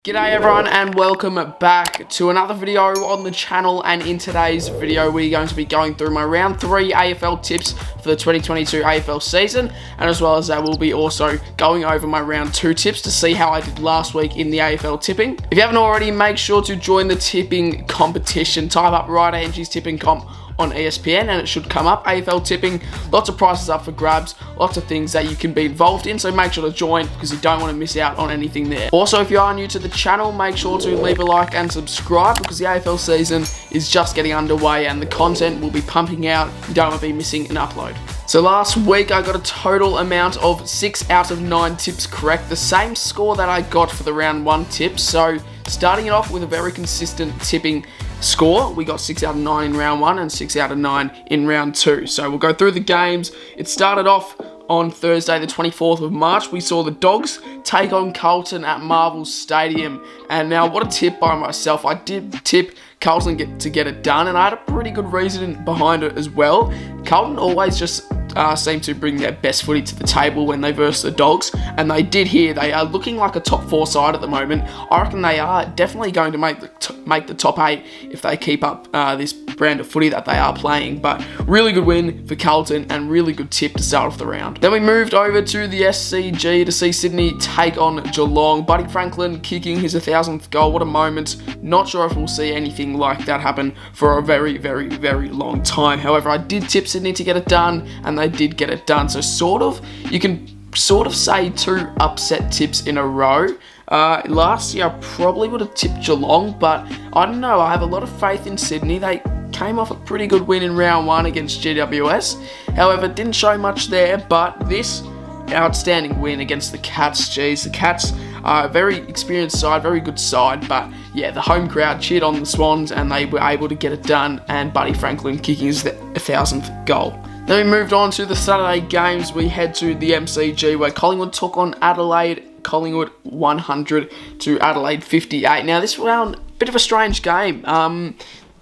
G'day everyone and welcome back to another video on the channel, and in today's video we're going to be going through my round 3 AFL tips for the 2022 AFL season, and as well as that we'll be also going over my round 2 tips to see how I did last week in the AFL tipping. If you haven't already, make sure to join the tipping competition. Type up Ryder Angie's tipping comp on ESPN and it should come up. AFL tipping, lots of prizes up for grabs, lots of things that you can be involved in, so make sure to join because you don't want to miss out on anything there. Also, if you are new to the channel, make sure to leave a like and subscribe because the AFL season is just getting underway and the content will be pumping out. You don't want to be missing an upload. So last week I got a total amount of 6 out of 9 tips correct, the same score that I got for the round 1 tips. So starting it off with a very consistent tipping score, we got 6 out of 9 in round 1 and 6 out of 9 in round 2. So we'll go through the games. It started off on Thursday the 24th of March. We saw the Dogs take on Carlton at Marvel Stadium, and now what a tip by myself. I did tip Carlton to get it done, and I had a pretty good reason behind it as well. Carlton always just seem to bring their best footy to the table when they verse the Dogs, and they did here. They are looking like a top 4 side at the moment. I reckon they are definitely going to make the top 8 if they keep up this brand of footy that they are playing. But really good win for Carlton and really good tip to start off the round. Then we moved over to the SCG to see Sydney take on Geelong. Buddy Franklin kicking his 1,000th goal. What a moment. Not sure if we'll see anything like that happen for a very, very, very long time. However, I did tip Sydney to get it done, and they did get it done. So you can sort of say 2 upset tips in a row. Last year I probably would have tipped Geelong, but I don't know. I have a lot of faith in Sydney. They came off a pretty good win in round 1 against GWS. However, didn't show much there, but this outstanding win against the Cats. Geez, the Cats are a very experienced side, very good side, but yeah, the home crowd cheered on the Swans and they were able to get it done, and Buddy Franklin kicking his 1,000th goal. Then we moved on to the Saturday games. We head to the MCG where Collingwood took on Adelaide. Collingwood 100 to Adelaide 58. Now this round, a bit of a strange game.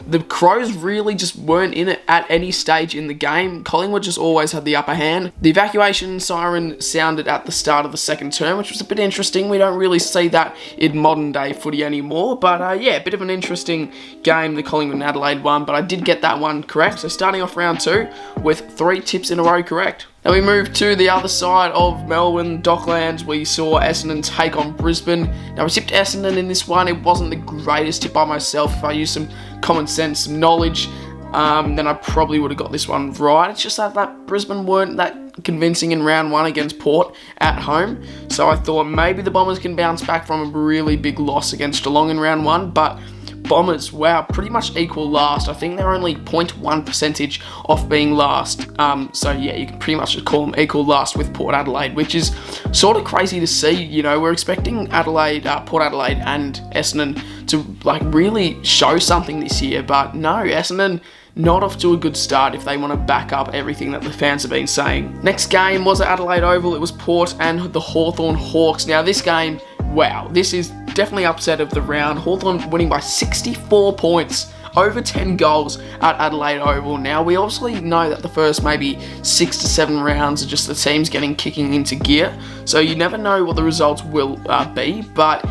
The Crows really just weren't in it at any stage in the game. Collingwood just always had the upper hand. The evacuation siren sounded at the start of the second term, which was a bit interesting. We don't really see that in modern day footy anymore. But yeah, a bit of an interesting game, the Collingwood and Adelaide one. But I did get that one correct. So starting off round 2 with 3 tips in a row correct. Then we moved to the other side of Melbourne, Docklands. We saw Essendon take on Brisbane. Now, I tipped Essendon in this one. It wasn't the greatest tip by myself. If I used some common sense, some knowledge, then I probably would have got this one right. It's just that Brisbane weren't that convincing in round 1 against Port at home. So I thought maybe the Bombers can bounce back from a really big loss against Geelong in round 1, but Bombers, wow, pretty much equal last. I think they're only 0.1 percentage off being last. So yeah, you can pretty much just call them equal last with Port Adelaide, which is sort of crazy to see. You know, we're expecting Port Adelaide and Essendon to like really show something this year, but no, Essendon not off to a good start if they want to back up everything that the fans have been saying. Next game was at Adelaide Oval. It was Port and the Hawthorn Hawks. Now this game, wow, this is definitely upset of the round. Hawthorn winning by 64 points, over 10 goals at Adelaide Oval. Now, we obviously know that the first maybe 6 to 7 rounds are just the teams kicking into gear, so you never know what the results will be, but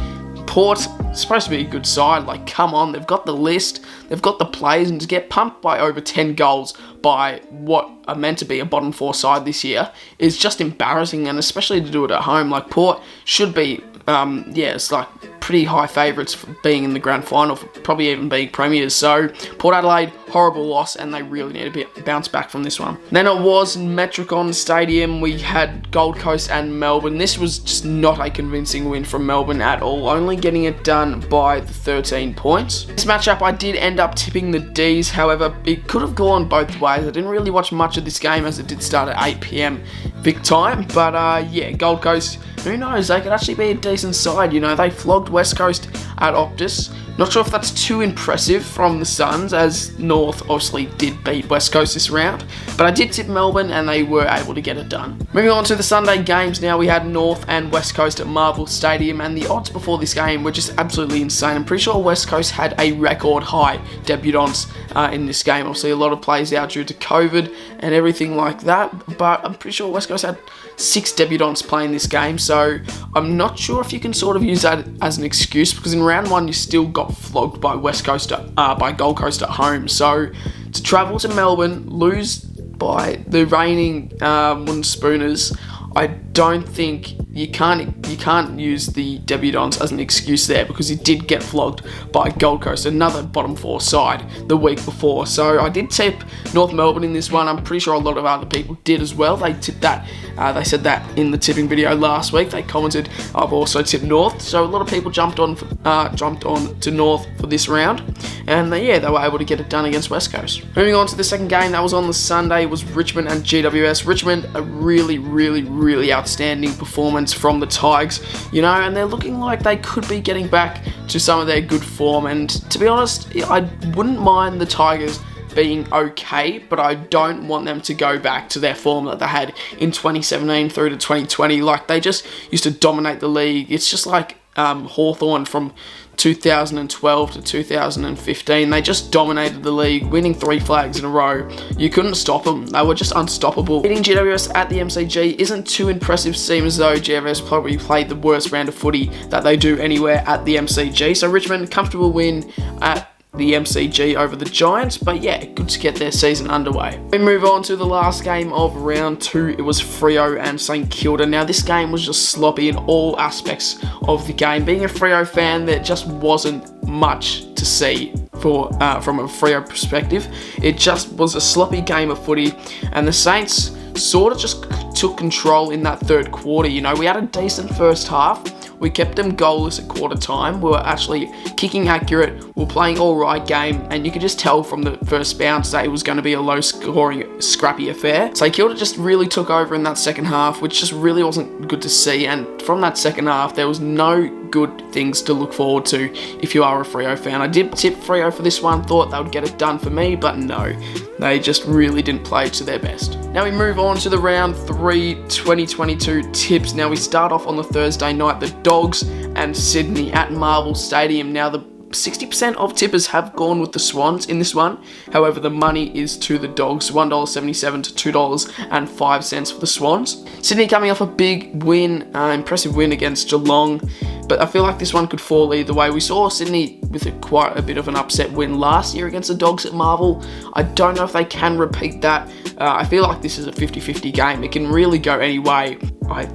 Port is supposed to be a good side. Like, come on, they've got the list, they've got the players, and to get pumped by over 10 goals by what are meant to be a bottom 4 side this year is just embarrassing, and especially to do it at home. Like, Port should be, it's like pretty high favourites for being in the grand final, for probably even being premiers. So Port Adelaide, horrible loss, and they really need to bounce back from this one. Then it was Metricon Stadium. We had Gold Coast and Melbourne. This was just not a convincing win from Melbourne at all, only getting it done by the 13 points. This matchup, I did end up tipping the D's. However, it could have gone both ways. I didn't really watch much of this game as it did start at 8 p.m. Vic time, but yeah, Gold Coast, who knows, they could actually be a decent side. You know, they flogged West Coast at Optus, Not sure if that's too impressive from the Suns, as North obviously did beat West Coast this round, but I did tip Melbourne and they were able to get it done. Moving on to the Sunday games now, we had North and West Coast at Marvel Stadium, and the odds before this game were just absolutely insane. I'm pretty sure West Coast had a record high debutants in this game. Obviously a lot of players out due to COVID and everything like that, but I'm pretty sure West Coast had 6 debutants playing this game, so I'm not sure if you can sort of use that as an excuse, because in round 1 you still got flogged by by Gold Coast at home. So to travel to Melbourne, lose by the reigning wooden spooners, I don't think you can't use the debutants as an excuse there, because he did get flogged by Gold Coast, another bottom 4 side, the week before. So I did tip North Melbourne in this one. I'm pretty sure a lot of other people did as well. They tipped that. They said that in the tipping video last week. They commented, I've also tipped North. So a lot of people jumped on to North for this round, and they were able to get it done against West Coast. Moving on to the second game that was on the Sunday was Richmond and GWS. Richmond, a really outstanding performance from the Tigers, and they're looking like they could be getting back to some of their good form. And to be honest, I wouldn't mind the Tigers being okay, but I don't want them to go back to their form that they had in 2017 through to 2020. Like, they just used to dominate the league. It's just like Hawthorn from 2012 to 2015. They just dominated the league, winning 3 flags in a row. You couldn't stop them. They were just unstoppable. Beating GWS at the MCG isn't too impressive, seems as though GWS probably played the worst round of footy that they do anywhere at the MCG. So Richmond, comfortable win at the MCG over the Giants, but yeah, good to get their season underway. We move on to the last game of round 2. It was Freo and St Kilda. Now this game was just sloppy in all aspects of the game. Being a Freo fan, there just wasn't much to see from a Freo perspective. It just was a sloppy game of footy, and the Saints sort of just took control in that third quarter. We had a decent first half. We kept them goalless at quarter time. We were actually kicking accurate. We were playing all right game, and you could just tell from the first bounce that it was going to be a low-scoring, scrappy affair. St Kilda just really took over in that second half, which just really wasn't good to see. And from that second half, there was no good things to look forward to if you are a Freo fan. I did tip Freo for this one, thought they would get it done for me, but no, they just really didn't play to their best. Now we move on to the round 3 2022 tips. Now we start off on the Thursday night, the Dogs and Sydney at Marvel Stadium. Now the 60% of tippers have gone with the Swans in this one. However, the money is to the Dogs, $1.77 to $2.05 for the Swans. Sydney coming off a big win, impressive win against Geelong, but I feel like this one could fall either way. We saw Sydney with quite a bit of an upset win last year against the Dogs at Marvel. I don't know if they can repeat that. I feel like this is a 50-50 game. It can really go any way. I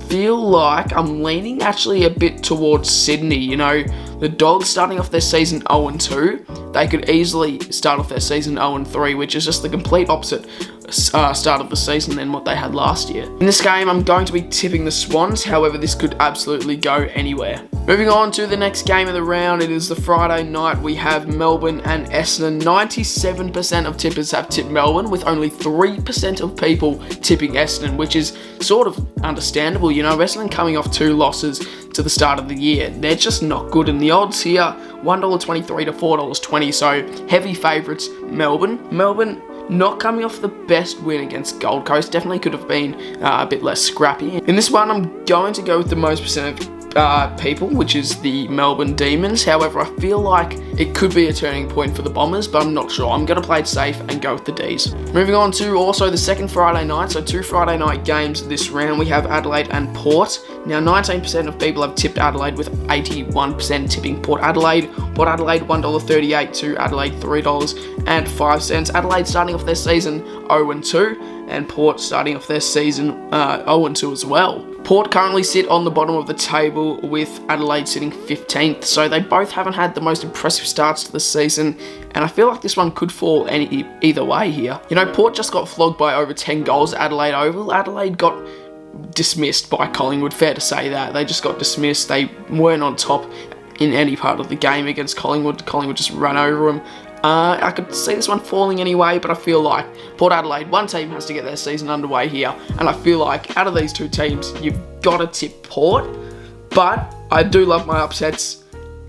feel like I'm leaning actually a bit towards Sydney. The Dogs starting off their season 0-2, they could easily start off their season 0-3, which is just the complete opposite start of the season than what they had last year. In this game, I'm going to be tipping the Swans. However, this could absolutely go anywhere. Moving on to the next game of the round, it is the Friday night. We have Melbourne and Essendon. 97% of tippers have tipped Melbourne, with only 3% of people tipping Essendon, which is sort of understandable. Essendon coming off 2 losses to the start of the year. They're just not good, and the odds here, $1.23 to $4.20, so heavy favourites, Melbourne. Melbourne not coming off the best win against Gold Coast. Definitely could have been a bit less scrappy. In this one, I'm going to go with the most percent of people, which is the Melbourne Demons. However, I feel like it could be a turning point for the Bombers, but I'm not sure. I'm going to play it safe and go with the Ds. Moving on to also the second Friday night, so 2 Friday night games this round. We have Adelaide and Port. Now, 19% of people have tipped Adelaide, with 81% tipping Port Adelaide. Port Adelaide $1.38 to Adelaide $3.05. Adelaide starting off their season 0-2, and Port starting off their season 0-2 as well. Port currently sit on the bottom of the table, with Adelaide sitting 15th, so they both haven't had the most impressive starts to the season, and I feel like this one could fall either way here. Port just got flogged by over 10 goals at Adelaide Oval. Adelaide got dismissed by Collingwood, fair to say that. They just got dismissed. They weren't on top in any part of the game against Collingwood. Collingwood just ran over them. I could see this one falling anyway, but I feel like Port Adelaide, one team has to get their season underway here, and I feel like out of these 2 teams, you've got to tip Port, but I do love my upsets.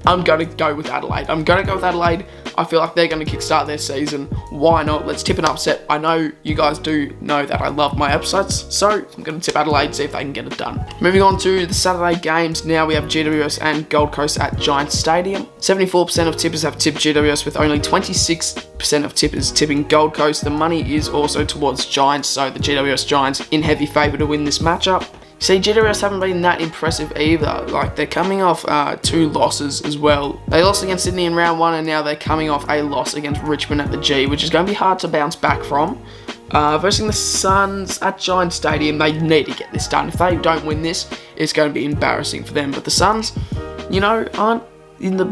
I'm going to go with Adelaide. I feel like they're going to kickstart their season. Why not? Let's tip an upset. I know you guys do know that I love my upsets, so I'm going to tip Adelaide, see if they can get it done. Moving on to the Saturday games. Now we have GWS and Gold Coast at Giants Stadium. 74% of tippers have tipped GWS, with only 26% of tippers tipping Gold Coast. The money is also towards Giants, so the GWS Giants in heavy favour to win this matchup. See, GWS haven't been that impressive either. Like, they're coming off 2 losses as well. They lost against Sydney in round 1, and now they're coming off a loss against Richmond at the G, which is going to be hard to bounce back from. Versus the Suns at Giants Stadium, they need to get this done. If they don't win this, it's going to be embarrassing for them. But the Suns, you know, aren't in the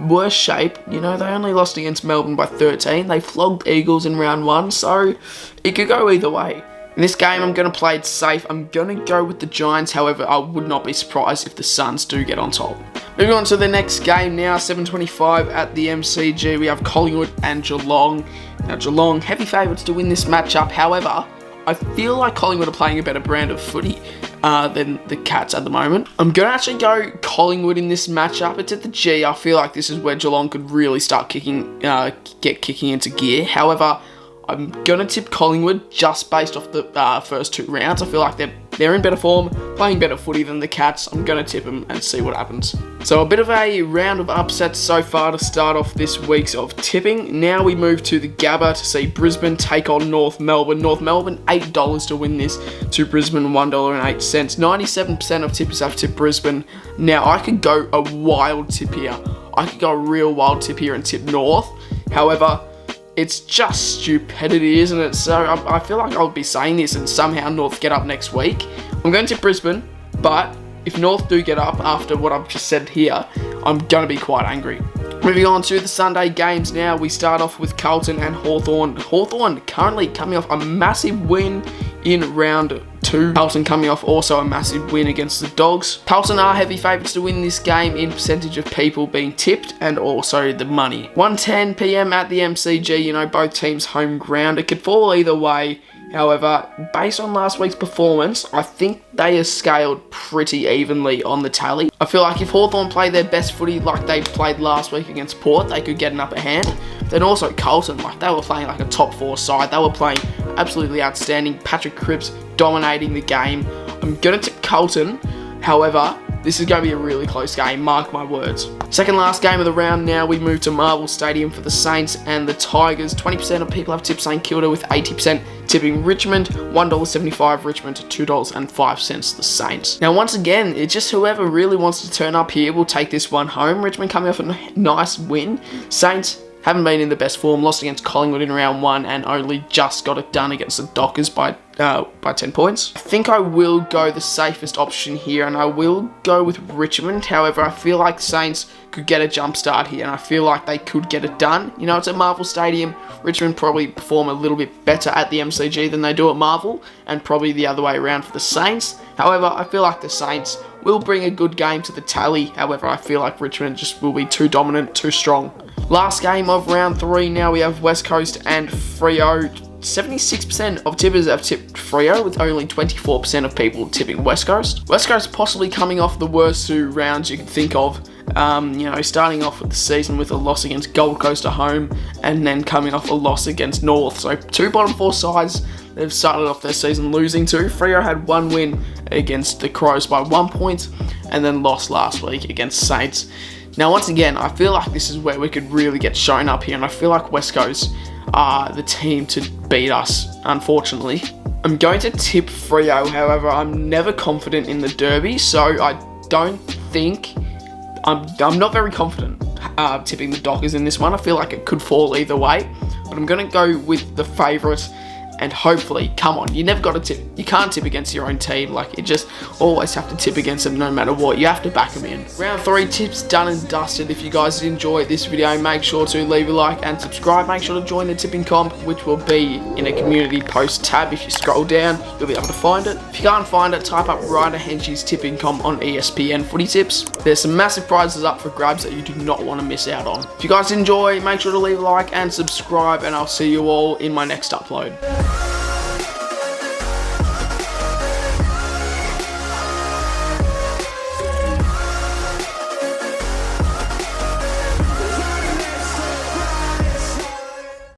worst shape. You know, they only lost against Melbourne by 13. They flogged Eagles in round 1, so it could go either way. In this game, I'm going to play it safe. I'm going to go with the Giants. However, I would not be surprised if the Suns do get on top. Moving on to the next game now, 7:25 at the MCG. We have Collingwood and Geelong. Now, Geelong, heavy favourites to win this matchup. However, I feel like Collingwood are playing a better brand of footy than the Cats at the moment. I'm going to actually go Collingwood in this matchup. It's at the G. I feel like this is where Geelong could really start kicking into gear. However, I'm going to tip Collingwood just based off the first 2 rounds. I feel like they're in better form, playing better footy than the Cats. I'm going to tip them and see what happens. So a bit of a round of upsets so far to start off this week's of tipping. Now we move to the Gabba to see Brisbane take on North Melbourne. North Melbourne, $8 to win this, to Brisbane, $1.08. 97% of tippers have tipped Brisbane. Now I could go a wild tip here. I could go a real wild tip here and tip North. However, it's just stupidity, isn't it? So I feel like I'll be saying this and somehow North get up next week. I'm going to Brisbane, but if North do get up after what I've just said here, I'm going to be quite angry. Moving on to the Sunday games now, we start off with Carlton and Hawthorn. Hawthorn currently coming off a massive win in round 2. Carlton coming off also a massive win against the Dogs. Carlton are heavy favourites to win this game in percentage of people being tipped and also the money. 1:10 PM at the MCG, you know, both teams home ground. It could fall either way. However, based on last week's performance, I think they are scaled pretty evenly on the tally. I feel like if Hawthorn play their best footy like they played last week against Port, they could get an upper hand. Then also Carlton, like they were playing like a top 4 side. They were playing absolutely outstanding. Patrick Cripps dominating the game. I'm going to tip Carlton. However, this is going to be a really close game, mark my words. Second last game of the round now, we move to Marvel Stadium for the Saints and the Tigers. 20% of people have tipped St Kilda, with 80% tipping Richmond. $1.75 Richmond to $2.05 the Saints. Now once again, it's just whoever really wants to turn up here will take this one home. Richmond coming off a nice win. Saints haven't been in the best form, lost against Collingwood in round 1 and only just got it done against the Dockers by 10 points. I think I will go the safest option here and I will go with Richmond. However, I feel like Saints could get a jump start here and I feel like they could get it done. You know, it's at Marvel Stadium. Richmond probably perform a little bit better at the MCG than they do at Marvel, and probably the other way around for the Saints. However, I feel like the Saints will bring a good game to the tally. However, I feel like Richmond just will be too dominant, too strong. Last game of round 3 now, we have West Coast and Freo. 76% of tippers have tipped Freo, with only 24% of people tipping West Coast. West Coast possibly coming off the worst 2 rounds you can think of. You know, starting off with the season with a loss against Gold Coast at home and then coming off a loss against North. So 2 bottom 4 sides they've started off their season losing to. Freo had 1 win against the Crows by 1 point and then lost last week against Saints. Now, once again, I feel like this is where we could really get shown up here, and I feel like West Coast are the team to beat us, unfortunately. I'm going to tip Freo, however, I'm never confident in the Derby, so I don't think... I'm not very confident tipping the Dockers in this one. I feel like it could fall either way, but I'm going to go with the favourite. And hopefully, come on, you never got to tip. You can't tip against your own team. Like, you just always have to tip against them no matter what. You have to back them in. Round 3 tips done and dusted. If you guys enjoyed this video, make sure to leave a like and subscribe. Make sure to join the tipping comp, which will be in a community post tab. If you scroll down, you'll be able to find it. If you can't find it, type up Ryder Henshey's tipping comp on ESPN Footy Tips. There's some massive prizes up for grabs that you do not want to miss out on. If you guys enjoy, make sure to leave a like and subscribe, and I'll see you all in my next upload.